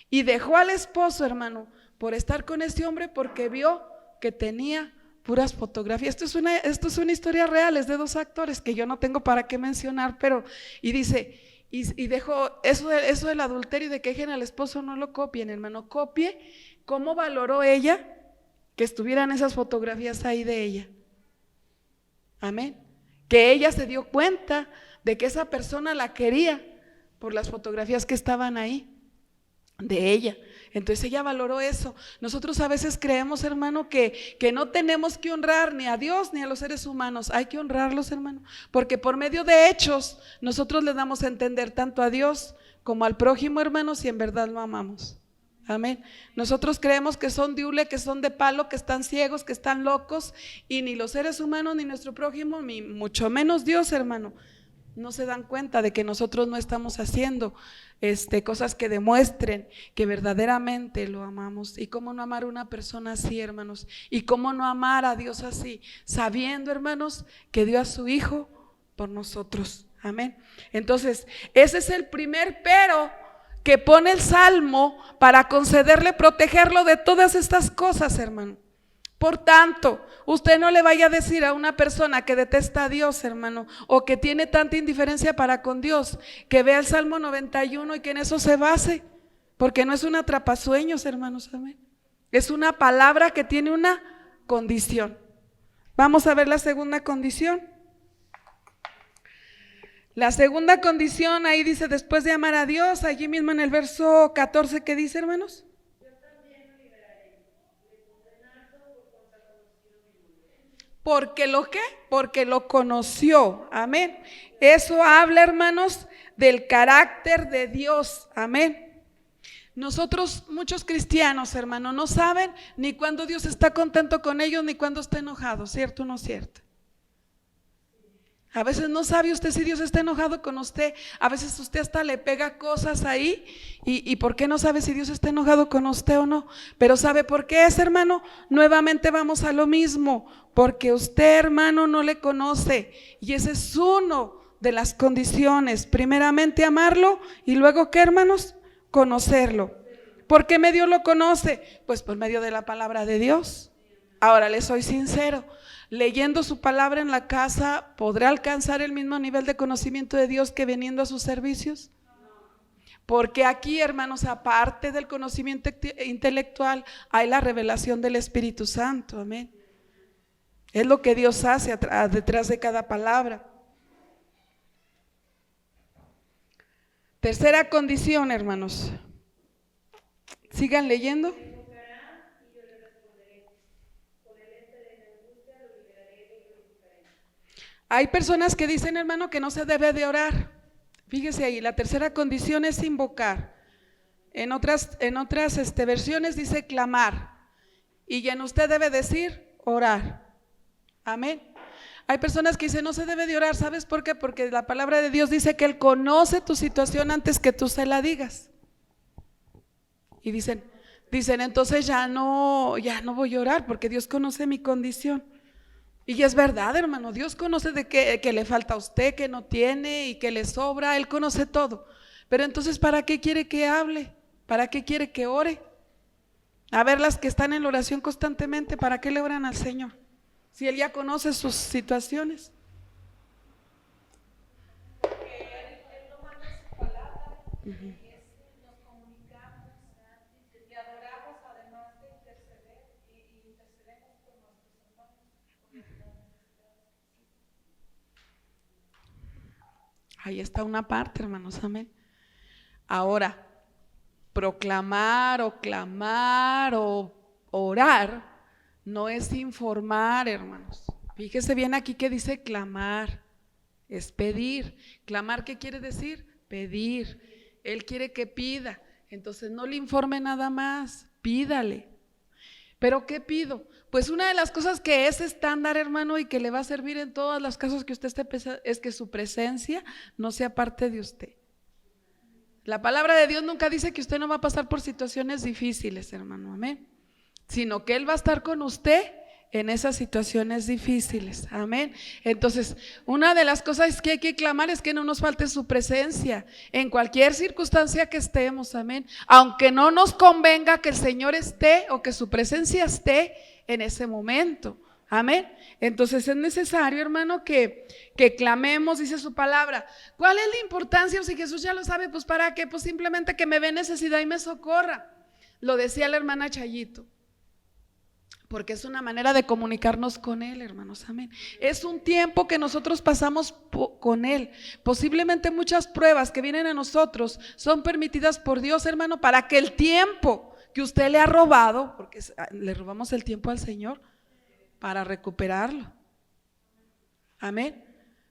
Y dejó al esposo, hermano, por estar con este hombre porque vio que tenía puras fotografías. Esto es una historia real, es de 2 actores que yo no tengo para qué mencionar, pero, y dice, y dejó eso del adulterio y de que dejen al esposo, no lo copien, hermano, copie cómo valoró ella que estuvieran esas fotografías ahí de ella. Amén. Que ella se dio cuenta de que esa persona la quería por las fotografías que estaban ahí de ella. Entonces ella valoró eso. Nosotros a veces creemos, hermano, que no tenemos que honrar ni a Dios ni a los seres humanos. Hay que honrarlos, hermano, porque por medio de hechos nosotros le damos a entender tanto a Dios como al prójimo, hermano, si en verdad lo amamos. Amén. Nosotros creemos que son de hule, que son de palo, que están ciegos, que están locos, y ni los seres humanos ni nuestro prójimo, ni mucho menos Dios, hermano, no se dan cuenta de que nosotros no estamos haciendo cosas que demuestren que verdaderamente lo amamos. Y cómo no amar a una persona así, hermanos, y cómo no amar a Dios así, sabiendo, hermanos, que dio a su hijo por nosotros. Amén. Entonces, ese es el primer pero que pone el Salmo para concederle, protegerlo de todas estas cosas, hermano. Por tanto, usted no le vaya a decir a una persona que detesta a Dios, hermano, o que tiene tanta indiferencia para con Dios, que vea el Salmo 91 y que en eso se base, porque no es un atrapasueños, hermanos, amén. Es una palabra que tiene una condición. Vamos a ver la segunda condición. La segunda condición, ahí dice, después de amar a Dios, allí mismo en el verso 14, ¿qué dice, hermanos? Porque lo que, porque lo conoció, amén. Eso habla, hermanos, del carácter de Dios, amén. Nosotros, muchos cristianos, hermano, no saben ni cuándo Dios está contento con ellos, ni cuándo está enojado, ¿cierto o no es cierto? A veces no sabe usted si Dios está enojado con usted. A veces usted hasta le pega cosas ahí. ¿Y por qué no sabe si Dios está enojado con usted o no? Pero ¿sabe por qué es, hermano? Nuevamente vamos a lo mismo. Porque usted, hermano, no le conoce. Y ese es uno de las condiciones. Primeramente amarlo y luego, ¿qué, hermanos? Conocerlo. ¿Por qué medio lo conoce? Pues por medio de la palabra de Dios. Ahora le soy sincero. Leyendo su palabra en la casa, ¿podrá alcanzar el mismo nivel de conocimiento de Dios que viniendo a sus servicios? Porque aquí, hermanos, aparte del conocimiento intelectual, hay la revelación del Espíritu Santo, amén. Es lo que Dios hace detrás de cada palabra. Tercera condición, hermanos. Sigan leyendo. Hay personas que dicen, hermano, que no se debe de orar. Fíjese ahí, la tercera condición es invocar. En otras versiones dice clamar. Y ya en usted debe decir orar. Amén. Hay personas que dicen, no se debe de orar. ¿Sabes por qué? Porque la palabra de Dios dice que Él conoce tu situación antes que tú se la digas. Y dicen, entonces ya no voy a orar porque Dios conoce mi condición. Y es verdad, hermano, Dios conoce de que le falta a usted, que no tiene y que le sobra, Él conoce todo. Pero entonces, ¿para qué quiere que hable? ¿Para qué quiere que ore? A ver, las que están en la oración constantemente, ¿para qué le oran al Señor? Si Él ya conoce sus situaciones. Porque Él no manda su palabra, nos comunicamos, le adoramos además de interceder y intercedemos por nuestros hermanos. Ahí está una parte, hermanos, amén. Ahora, proclamar o clamar o orar no es informar, hermanos. Fíjese bien aquí que dice clamar, es pedir. Clamar, ¿qué quiere decir? Pedir. Él quiere que pida, entonces no le informe nada más, pídale. ¿Pero qué pido? Pues una de las cosas que es estándar, hermano, y que le va a servir en todos los casos que usted esté pensando, es que su presencia no sea parte de usted. La palabra de Dios nunca dice que usted no va a pasar por situaciones difíciles, hermano, amén. Sino que Él va a estar con usted en esas situaciones difíciles, amén. Entonces, una de las cosas que hay que clamar es que no nos falte su presencia en cualquier circunstancia que estemos, amén. Aunque no nos convenga que el Señor esté o que su presencia esté en ese momento, amén. Entonces es necesario, hermano, que clamemos, dice su palabra. ¿Cuál es la importancia? Si Jesús ya lo sabe, pues ¿para qué? Pues simplemente que me ve necesidad y me socorra. Lo decía la hermana Chayito. Porque es una manera de comunicarnos con Él, hermanos, amén. Es un tiempo que nosotros pasamos con Él. Posiblemente muchas pruebas que vienen a nosotros son permitidas por Dios, hermano, para que el tiempo que usted le ha robado, porque le robamos el tiempo al Señor, para recuperarlo. Amén.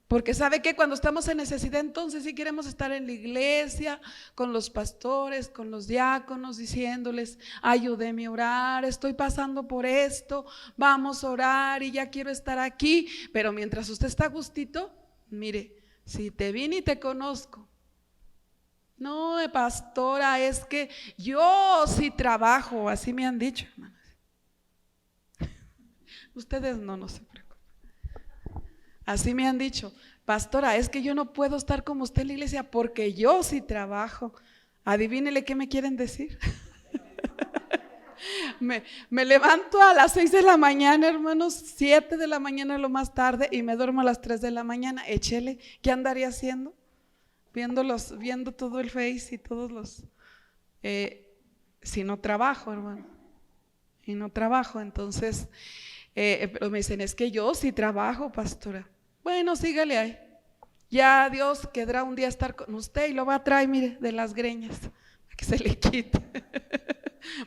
Porque sabe que cuando estamos en necesidad, entonces sí queremos estar en la iglesia, con los pastores, con los diáconos, diciéndoles, ayúdeme a orar, estoy pasando por esto, vamos a orar y ya quiero estar aquí. Pero mientras usted está a gustito, mire, si te vi ni te conozco. No, pastora, es que yo sí trabajo, así me han dicho, hermanas. Ustedes no se preocupen. Así me han dicho, pastora, es que yo no puedo estar como usted en la iglesia porque yo sí trabajo. Adivínele qué me quieren decir. Me levanto a las 6 de la mañana, hermanos, 7 de la mañana lo más tarde, y me duermo a las 3 de la mañana. Échele, ¿qué andaría haciendo? Viendo todo el Face y todos los… si no trabajo, hermano, y no trabajo, entonces… pero me dicen, es que yo sí trabajo, pastora. Bueno, sígale ahí. Ya Dios quedará un día estar con usted y lo va a traer, mire, de las greñas, para que se le quite.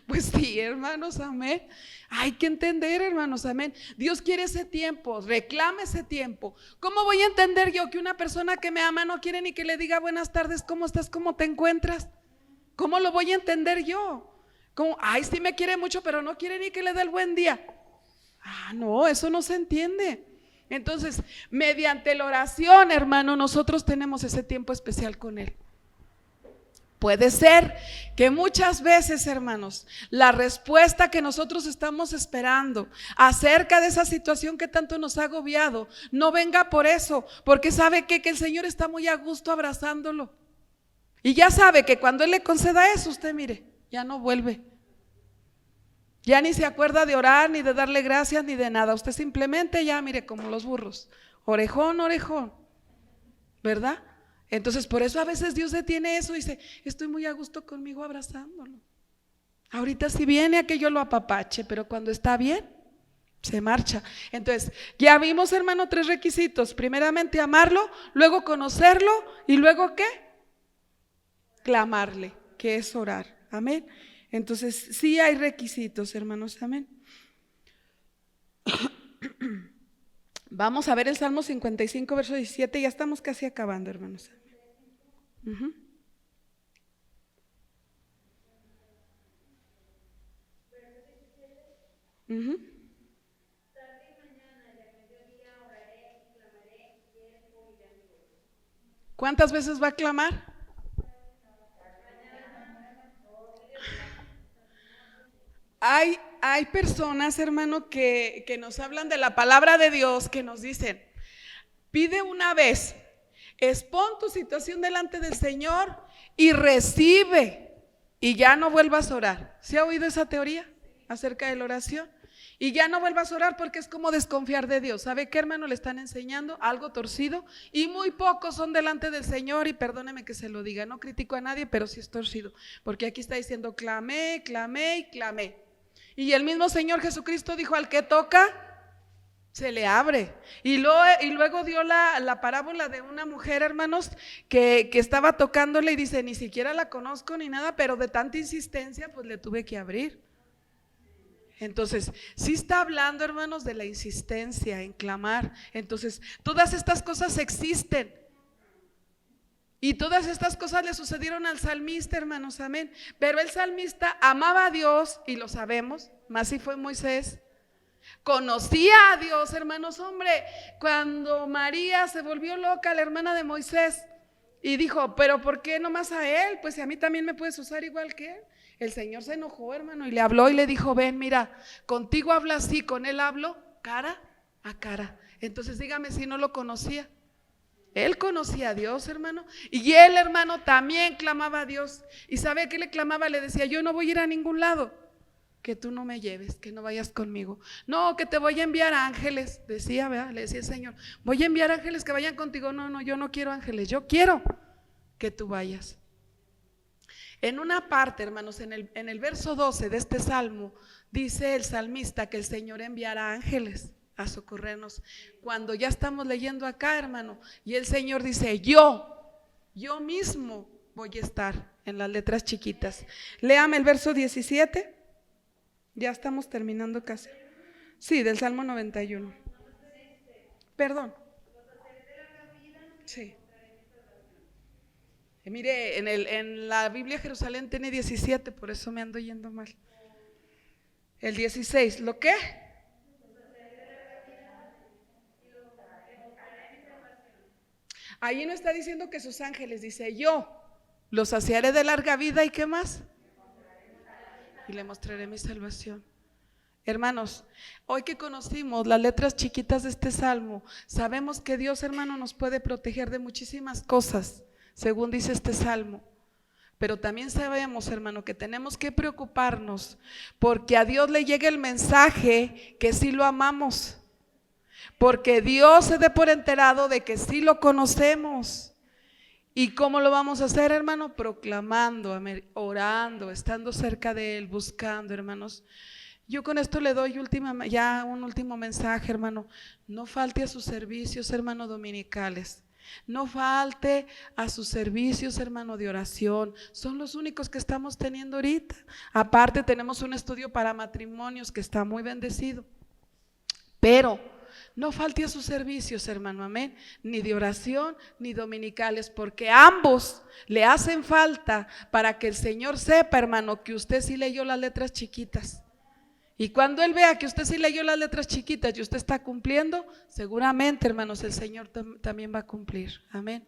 Pues sí, hermanos, amén. Hay que entender, hermanos, amén. Dios quiere ese tiempo, reclame ese tiempo. ¿Cómo voy a entender yo que una persona que me ama no quiere ni que le diga buenas tardes, cómo estás, cómo te encuentras? ¿Cómo lo voy a entender yo? Como, ay, sí me quiere mucho, pero no quiere ni que le dé el buen día. Ah, no, eso no se entiende. Entonces, mediante la oración, hermano, nosotros tenemos ese tiempo especial con Él. Puede ser que muchas veces, hermanos, la respuesta que nosotros estamos esperando acerca de esa situación que tanto nos ha agobiado no venga por eso, porque sabe que el Señor está muy a gusto abrazándolo. Y ya sabe que cuando Él le conceda eso, usted mire, ya no vuelve. Ya ni se acuerda de orar, ni de darle gracias, ni de nada. Usted simplemente ya mire como los burros, orejón, orejón, ¿verdad? Entonces por eso a veces Dios detiene eso y dice, estoy muy a gusto conmigo abrazándolo. Ahorita sí viene a que yo lo apapache, pero cuando está bien, se marcha. Entonces ya vimos, hermano, 3 requisitos. Primeramente amarlo, luego conocerlo y luego ¿qué? Clamarle, que es orar. Amén. Entonces sí hay requisitos, hermanos, amén. Vamos a ver el Salmo 55, verso 17, ya estamos casi acabando, hermanos. ¿Cuántas veces va a clamar? Hay personas, hermano, que nos hablan de la palabra de Dios, que nos dicen, pide una vez, expon tu situación delante del Señor y recibe, y ya no vuelvas a orar. ¿Se ha oído esa teoría acerca de la oración? Y ya no vuelvas a orar porque es como desconfiar de Dios. ¿Sabe qué, hermano? Le están enseñando algo torcido y muy pocos son delante del Señor, y perdóneme que se lo diga, no critico a nadie, pero sí es torcido, porque aquí está diciendo clamé, clamé y clamé. Y el mismo Señor Jesucristo dijo, al que toca, se le abre. Y luego dio la parábola de una mujer, hermanos, que estaba tocándole y dice, ni siquiera la conozco ni nada, pero de tanta insistencia, pues le tuve que abrir. Entonces, sí está hablando, hermanos, de la insistencia en clamar. Entonces, todas estas cosas existen. Y todas estas cosas le sucedieron al salmista, hermanos, amén. Pero el salmista amaba a Dios, y lo sabemos, más si fue Moisés. Conocía a Dios, hermanos, hombre. Cuando María se volvió loca, la hermana de Moisés, y dijo, pero ¿por qué nomás a él? Pues si a mí también me puedes usar igual que él. El Señor se enojó, hermano, y le habló y le dijo, ven, mira, contigo hablo así, con él hablo cara a cara. Entonces dígame si no lo conocía. Él conocía a Dios, hermano, y él, hermano, también clamaba a Dios. ¿Y sabe qué le clamaba? Le decía, yo no voy a ir a ningún lado que tú no me lleves, que no vayas conmigo. No, que te voy a enviar ángeles, decía, ¿verdad? Le decía el Señor, voy a enviar ángeles que vayan contigo. No, yo no quiero ángeles, yo quiero que tú vayas. En una parte, hermanos, en el verso 12 de este salmo, dice el salmista que el Señor enviará ángeles a socorrernos. Cuando ya estamos leyendo acá, hermano, y el Señor dice, yo mismo voy a estar, en las letras chiquitas. Léame el verso 17. Ya estamos terminando casi. Sí, del Salmo 91. Perdón. Sí. Mire, en la Biblia Jerusalén tiene 17, por eso me ando yendo mal. El 16, ¿lo qué? Ahí no está diciendo que sus ángeles, dice yo los saciaré de larga vida, ¿y qué más? Y le mostraré mi salvación. Hermanos, hoy que conocimos las letras chiquitas de este salmo, sabemos que Dios, hermano, nos puede proteger de muchísimas cosas, según dice este salmo. Pero también sabemos, hermano, que tenemos que preocuparnos porque a Dios le llega el mensaje que sí lo amamos, porque Dios se dé por enterado de que sí lo conocemos. ¿Y cómo lo vamos a hacer, hermano? Proclamando, orando, estando cerca de Él, buscando, hermanos. Yo con esto le doy ya un último mensaje, hermano. No falte a sus servicios, hermano, dominicales. No falte a sus servicios, hermano, de oración. Son los únicos que estamos teniendo ahorita. Aparte tenemos un estudio para matrimonios que está muy bendecido. Pero no falte a sus servicios, hermano, amén. Ni de oración ni dominicales, porque ambos le hacen falta para que el Señor sepa, hermano, que usted sí leyó las letras chiquitas. Y cuando Él vea que usted sí leyó las letras chiquitas y usted está cumpliendo, seguramente, hermanos, el Señor también va a cumplir. Amén.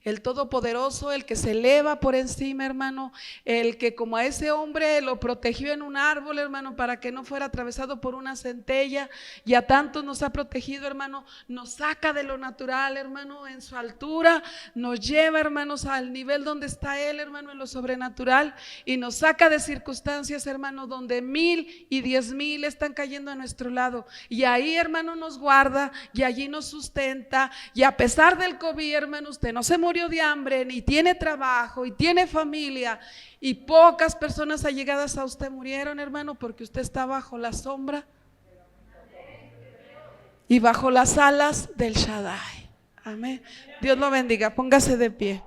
El Todopoderoso, el que se eleva por encima, hermano, el que como a ese hombre lo protegió en un árbol, hermano, para que no fuera atravesado por una centella, y a tantos nos ha protegido, hermano, nos saca de lo natural, hermano, en su altura, nos lleva, hermanos, al nivel donde está Él, hermano, en lo sobrenatural, y nos saca de circunstancias, hermano, donde 1000 y 10,000 están cayendo a nuestro lado, y ahí, hermano, nos guarda, y allí nos sustenta, y a pesar del COVID, hermano, usted no se murió de hambre, ni tiene trabajo, y tiene familia, y pocas personas allegadas a usted murieron, hermano, porque usted está bajo la sombra y bajo las alas del Shaddai. Amén. Dios lo bendiga, póngase de pie.